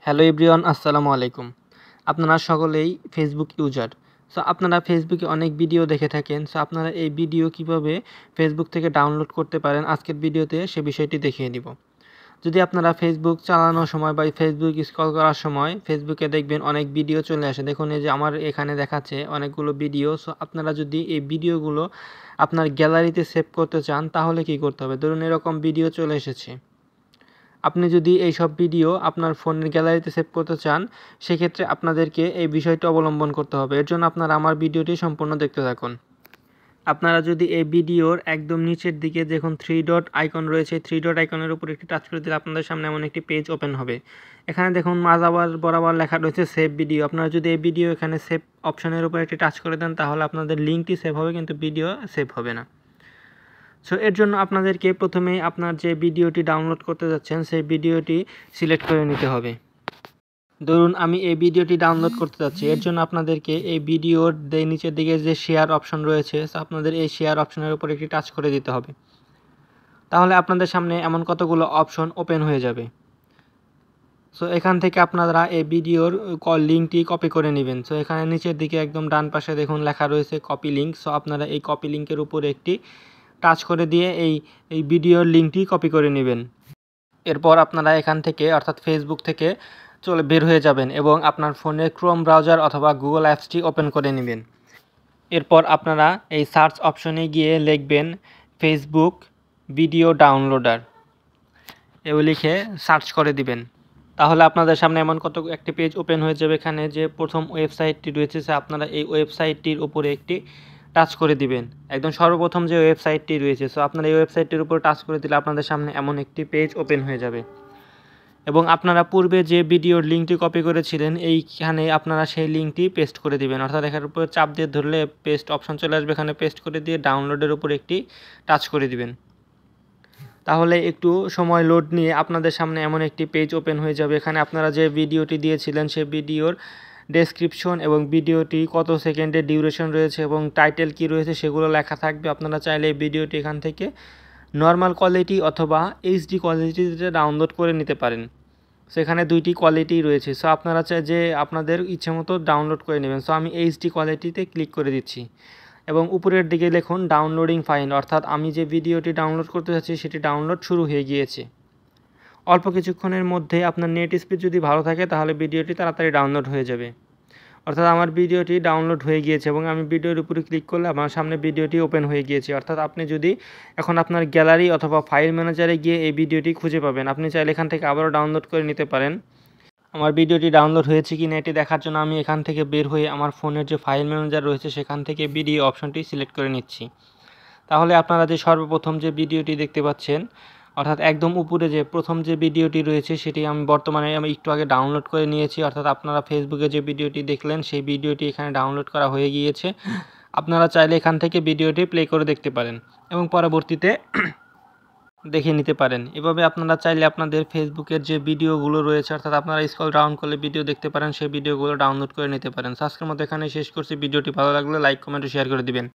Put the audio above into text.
Hello everyone, আসসালামু আলাইকুম। আপনারা সকলেই ফেসবুক ইউজার। সো আপনারা ফেসবুকে অনেক ভিডিও দেখে থাকেন। সো আপনারা এই ভিডিও কিভাবে ফেসবুক থেকে ডাউনলোড করতে পারেন আজকের ভিডিওতে সে বিষয়টি দেখিয়ে দিব। যদি আপনারা ফেসবুক চালানোর সময় বা ফেসবুক স্ক্রল করার সময় ফেসবুকে দেখবেন অনেক ভিডিও চলে আসে। দেখুন এই যে আমার এখানে দেখাচ্ছে অনেকগুলো ভিডিও। সো আপনারা যদি এই ভিডিওগুলো আপনার গ্যালারিতে সেভ করতে চান তাহলে কি করতে হবে? ধরুন এরকম ভিডিও চলে এসেছে। আপনি যদি এইসব ভিডিও আপনার ফোনের গ্যালারিতে সেভ করতে চান, সেক্ষেত্রে আপনাদেরকে এই বিষয়টি অবলম্বন করতে হবে। এর জন্য আপনারা আমার ভিডিওটি সম্পূর্ণ দেখতে থাকুন। আপনারা যদি এই ভিডিওর একদম নিচের দিকে দেখুন 3 ডট আইকন রয়েছে, 3 ডট আইকনের উপর একটি টাচ করে দিলে আপনাদের সামনে এমন একটি পেজ ওপেন হবে। এখানে দেখুন মাঝাবার বরাবর লেখা রয়েছে সেভ ভিডিও। আপনারা যদি এই ভিডিও এখানে সেভ অপশনের উপর একটি টাচ করে দেন তাহলে আপনাদের লিঙ্কটি সেভ হবে, কিন্তু ভিডিও সেভ হবে না। সো এর জন্য আপনাদেরকে প্রথমেই আপনার যে ভিডিওটি ডাউনলোড করতে যাচ্ছেন সেই ভিডিওটি সিলেক্ট করে নিতে হবে। ধরুন আমি এই ভিডিওটি ডাউনলোড করতে যাচ্ছি, এর জন্য আপনাদেরকে এই ভিডিওর নিচের দিকে যে শেয়ার অপশন রয়েছে আপনাদের এই শেয়ার অপশনের উপর একটি টাচ করে দিতে হবে। তাহলে আপনাদের সামনে এমন কতগুলো অপশন ওপেন হয়ে যাবে। সো এখান থেকে আপনারা এই ভিডিওর লিঙ্কটি কপি করে নেবেন। সো এখানে নিচের দিকে একদম ডান পাশে দেখুন লেখা রয়েছে কপি লিঙ্ক। সো আপনারা এই কপি লিঙ্কের উপর একটি টাচ করে দিয়ে এই ভিডিওর লিঙ্কটি কপি করে নেবেন। এরপর আপনারা এখান থেকে অর্থাৎ ফেসবুক থেকে বের হয়ে যাবেন এবং আপনার ফোনে ক্রোম ব্রাউজার অথবা গুগল অ্যাপসটি ওপেন করে নেবেন। এরপর আপনারা এই সার্চ অপশনে গিয়ে লিখবেন ফেসবুক ভিডিও ডাউনলোডার, এও লিখে সার্চ করে দিবেন। তাহলে আপনাদের সামনে এমন একটি পেজ ওপেন হয়ে যাবে। এখানে যে প্রথম ওয়েবসাইটটি রয়েছে আপনারা এই ওয়েবসাইটটির উপরে একটি টাচ করে দিবেন। একদম সর্বপ্রথম যে ওয়েবসাইটটি রয়েছে, সো আপনারা এই ওয়েবসাইটটির উপর টাচ করে দিলে আপনাদের সামনে এমন একটি পেজ ওপেন হয়ে যাবে এবং আপনারা পূর্বে যে ভিডিওর লিঙ্কটি কপি করেছিলেন এইখানে আপনারা সেই লিঙ্কটি পেস্ট করে দিবেন। অর্থাৎ এখানের উপর চাপ দিয়ে ধরলে পেস্ট অপশন চলে আসবে, এখানে পেস্ট করে দিয়ে ডাউনলোডের উপর একটি টাচ করে দিবেন। তাহলে একটু সময় লোড নিয়ে আপনাদের সামনে এমন একটি পেজ ওপেন হয়ে যাবে। এখানে আপনারা যে ভিডিওটি দিয়েছিলেন সেই ভিডিওর ডেসক্রিপশন এবং ভিডিওটি কত সেকেন্ডের ডিউরেশন রয়েছে এবং টাইটেল কি রয়েছে সেগুলো লেখা থাকবে। আপনারা চাইলে এই ভিডিওটি এখান থেকে নর্মাল কোয়ালিটি অথবা এইচডি কোয়ালিটিতে ডাউনলোড করে নিতে পারেন। সেখানে দুইটি কোয়ালিটি রয়েছে। সো আপনারা চাই যে আপনাদের ইচ্ছে মতো ডাউনলোড করে নেবেন। সো আমি এইচডি কোয়ালিটিতে ক্লিক করে দিচ্ছি এবং উপরের দিকে লিখুন ডাউনলোডিং ফাইল, অর্থাৎ আমি যে ভিডিওটি ডাউনলোড করতে যাচ্ছি সেটি ডাউনলোড শুরু হয়ে গিয়েছে। অল্প কিছুক্ষণের মধ্যে আপনার নেট স্পিড যদি ভালো থাকে তাহলে ভিডিওটি তাড়াতাড়ি ডাউনলোড হয়ে যাবে। অর্থাৎ আমার ভিডিওটি ডাউনলোড হয়ে গিয়েছে এবং আমি ভিডিওর উপরে ক্লিক করলে আমার সামনে ভিডিওটি ওপেন হয়ে গিয়েছে। অর্থাৎ আপনি যদি এখন আপনার গ্যালারি অথবা ফাইল ম্যানেজারে গিয়ে এই ভিডিওটি খুঁজে পাবেন। আপনি চাইলে এখান থেকে আবারও ডাউনলোড করে নিতে পারেন। আমার ভিডিওটি ডাউনলোড হয়েছে কি না এটি দেখার জন্য আমি এখান থেকে বের হয়ে আমার ফোনের যে ফাইল ম্যানেজার রয়েছে সেখান থেকে ভিডিও অপশনটি সিলেক্ট করে নিচ্ছি। তাহলে আপনারা যে সর্বপ্রথম যে ভিডিওটি দেখতে পাচ্ছেন, অর্থাৎ একদম উপরে যে প্রথম যে ভিডিওটি রয়েছে সেটি আমি বর্তমানে একটু আগে ডাউনলোড করে নিয়েছি। অর্থাৎ আপনারা ফেসবুকে যে ভিডিওটি দেখলেন সেই ভিডিওটি এখানে ডাউনলোড করা হয়ে গিয়েছে। আপনারা চাইলে এখান থেকে ভিডিওটি প্লে করে দেখতে পারেন এবং পরবর্তীতে দেখে নিতে পারেন। এভাবে আপনারা চাইলে আপনাদের ফেসবুকের যে ভিডিওগুলো রয়েছে অর্থাৎ আপনারা স্ক্রল ডাউন করলে ভিডিও দেখতে পারেন, সেই ভিডিওগুলো ডাউনলোড করে নিতে পারেন। আজকের মতো এখানে শেষ করছি। ভিডিওটি ভালো লাগলে লাইক, কমেন্ট ও শেয়ার করে দিবেন।